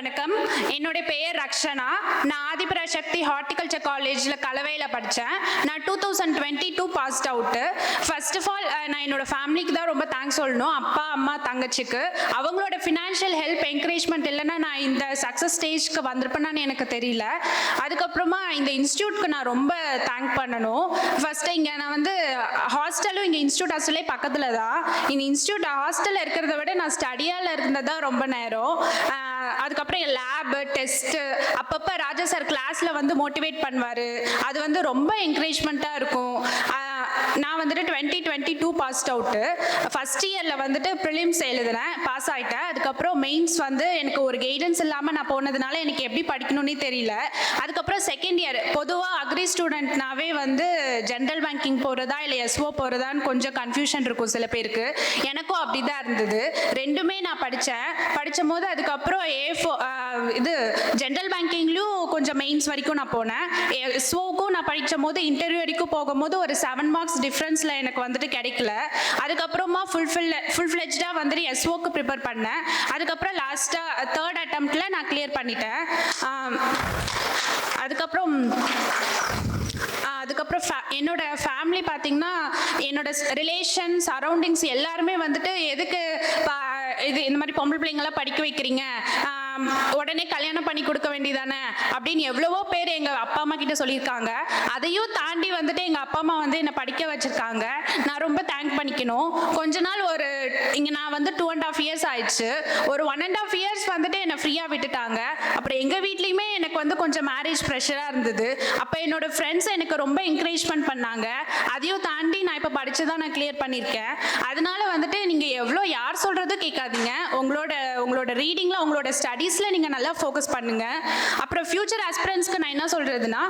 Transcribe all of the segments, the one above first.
வணக்கம். என்னுடைய பெயர் ரக்ஷனா. நான் ஆதிபராசக்தி ஹார்டிகல்ச்சர் காலேஜில் கலவையில் படித்தேன். நான் 2022 passed out. First of all நான் என்னோட ஃபேமிலிக்கு தான் ரொம்ப தேங்க்ஸ் சொல்லணும். அப்பா, அம்மா, தங்கச்சிக்கு அவங்களோட ஃபினான்ஷியல் ஹெல்ப், என்கரேஜ்மெண்ட் இல்லைன்னா நான் இந்த சக்ஸஸ் ஸ்டேஜ்க்கு வந்திருப்பேன்னு எனக்கு தெரியல. அதுக்கப்புறமா இந்த இன்ஸ்டியூட்க்கு நான் ரொம்ப தேங்க் பண்ணணும். ஃபர்ஸ்ட்டு இங்கே நான் வந்து ஹாஸ்டலும் இங்கே இன்ஸ்டியூட் ஹாஸ்டலே பக்கத்தில் தான். இந்த இன்ஸ்டியூட் ஹாஸ்டலில் இருக்கிறத விட நான் ஸ்டடியால் இருந்தது தான் ரொம்ப நேரம். அதுக்கப்புறம் என் லேபு, டெஸ்ட்டு, அப்பப்போ ராஜா சார் கிளாஸில் வந்து மோட்டிவேட் பண்ணுவார். அது வந்து ரொம்ப என்கரேஜ்மெண்ட்டாக இருக்கும். நான் வந்துட்டு 2022 பாஸ்ட் அவுட்டு. ஃபஸ்ட் இயரில் வந்துட்டு ப்ரிலிம்ஸ் எழுதுனேன், பாஸ் ஆகிட்டேன். அதுக்கப்புறம் மெயின்ஸ் வந்து எனக்கு ஒரு கைடன்ஸ் இல்லாமல் நான் போனதுனால எனக்கு எப்படி படிக்கணும்னே தெரியல. அதுக்கப்புறம் செகண்ட் இயர் பொதுவாக அக்ரி ஸ்டூடெண்ட்னாவே வந்து ஜென்ரல் பேங்கிங் போகிறதா இல்லை எஸ்ஓ போகிறதான்னு கொஞ்சம் கன்ஃபியூஷன் இருக்கும் சில பேருக்கு. எனக்கும் அப்படி தான் இருந்தது. ரெண்டுமே நான் படிச்சும் போது அதுக்கப்புறம் இது ஜென்ரல் பேங்கிங்லேயும் கொஞ்சம் மெயின்ஸ் வரைக்கும் நான் போனேன். எஸ்ஓக்கும் நான் படிக்கும் போது இன்டர்வியூ வரைக்கும் போகும்போது ஒரு 7 மார்க்ஸ் டிஃப்ரென்ஸில் எனக்கு வந்துட்டு கிடைக்கல. அதுக்கப்புறமா ஃபுல் ஃப்ளெஜ்டாக வந்துட்டு எஸ்ஓக்கு ப்ரிப்பேர் பண்ணேன். அதுக்கப்புறம் லாஸ்ட்டாக தேர்ட் அட்டம்ப்டில் நான் கிளியர் பண்ணிட்டேன். அதுக்கப்புறம் என்னோட ஃபேமிலி பார்த்தீங்கன்னா, என்னோட ரிலேஷன், சரௌண்டிங்ஸ் எல்லாருமே வந்துட்டு எதுக்கு இது இந்த மாதிரி பொம்பளை பிள்ளைங்களாம் படிக்க வைக்கிறீங்க, உடனே கல்யாணம் பண்ணி கொடுக்க வேண்டியதானே அப்படின்னு எவ்வளவோ பேர் எங்கள் அப்பா அம்மா கிட்ட சொல்லியிருக்காங்க. அதையும் தாண்டி வந்துட்டு எங்கள் அப்பா அம்மா வந்து என்னை படிக்க வச்சுருக்காங்க. நான் ரொம்ப தேங்க் பண்ணிக்கணும். கொஞ்ச நாள் இங்கே நான் வந்து 2.5 இயர்ஸ் ஆயிடுச்சு. ஒரு 1.5 இயர்ஸ் வந்துட்டு என்னை ஃப்ரீயாக விட்டுட்டாங்க. அப்புறம் எங்கள் வீட்லேயுமே எனக்கு வந்து கொஞ்சம் மேரேஜ் ப்ரெஷராக இருந்தது. அப்போ என்னோட ஃப்ரெண்ட்ஸ் எனக்கு ரொம்ப என்கரேஜ்மெண்ட் பண்ணாங்க. அதையும் தாண்டி நான் இப்போ படித்து தான் நான் கிளியர் பண்ணியிருக்கேன். அதனால வந்துட்டு நீங்கள் யார் சொல்கிறதும் கேட்காதீங்க. உங்களோட ரீடிங்கில், உங்களோட ஸ்டடீஸில் நீங்கள் நல்லா ஃபோக்கஸ் பண்ணுங்கள். அப்புறம் ஃப்யூச்சர் ஆஸ்பிரன்ஸ்க்கு நான் என்ன சொல்கிறதுனா,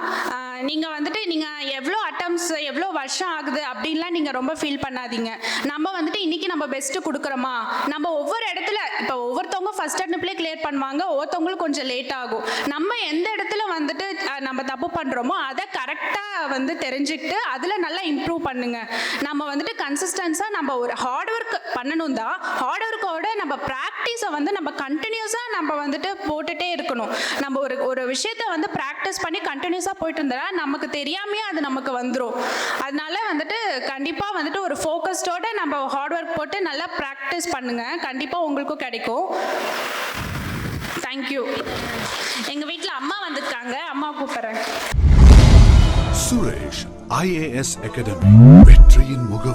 நீங்கள் வந்துட்டு நீங்கள் எவ்வளோ அட்டம்ஸ், எவ்வளோ வருஷம் ஆகுது அப்படின்லாம் நீங்கள் ரொம்ப ஃபீல் பண்ணாதீங்க. நம்ம வந்துட்டு இன்றைக்கி நம்ம பெஸ்ட்டு கொடுக்குறோமா, நம்ம ஒவ்வொரு இடத்துல இப்போ ஒவ்வொருத்தவங்க ஃபஸ்ட் அட்டம்ப்ட்லேயே கிளியர் பண்ணுவாங்க, ஒவ்வொருத்தவங்களும் கொஞ்சம் லேட் ஆகும். நம்ம எந்த இடத்துல வந்துட்டு நம்ம தப்பு பண்ணுறோமோ அதை கரெக்டாக வந்து தெரிஞ்சுக்கிட்டு அதில் நல்லா இம்ப்ரூவ் பண்ணுங்கள். நம்ம வந்துட்டு கன்சிஸ்டன்ஸாக நம்ம ஒரு ஹார்ட் ஒர்க் பண்ணணும் தான். ஹார்ட் ஒர்க்கோட நம்ம ப்ராக்டிஸை வந்து நம்ம கண்டினியூஸாக நம்ம வந்துட்டு போட்டுகிட்டே இருக்கணும். நம்ம ஒரு விஷயத்தை வந்து ப்ராக்டிஸ் பண்ணி கண்டினியூஸாக போயிட்டு இருந்தா நமக்கு தெரியாமையே அது நமக்கு வந்துடும். அதனால வந்துட்டு கண்டிப்பாக வந்துட்டு ஒரு ஃபோக்கஸ்டோட நம்ம ஹார்ட் ஒர்க் போட்டு நல்லா ப்ராக்டிஸ் பண்ணுங்கள். கண்டிப்பாக உங்களுக்கும் கிடைக்கும். தேங்க்யூ. எங்கள் வீட்டில் அம்மா வந்துருக்காங்க, அம்மா கூப்பிட்றேன். சுரேஷ் IAS அகாடமி, வெற்றியின் முகம்.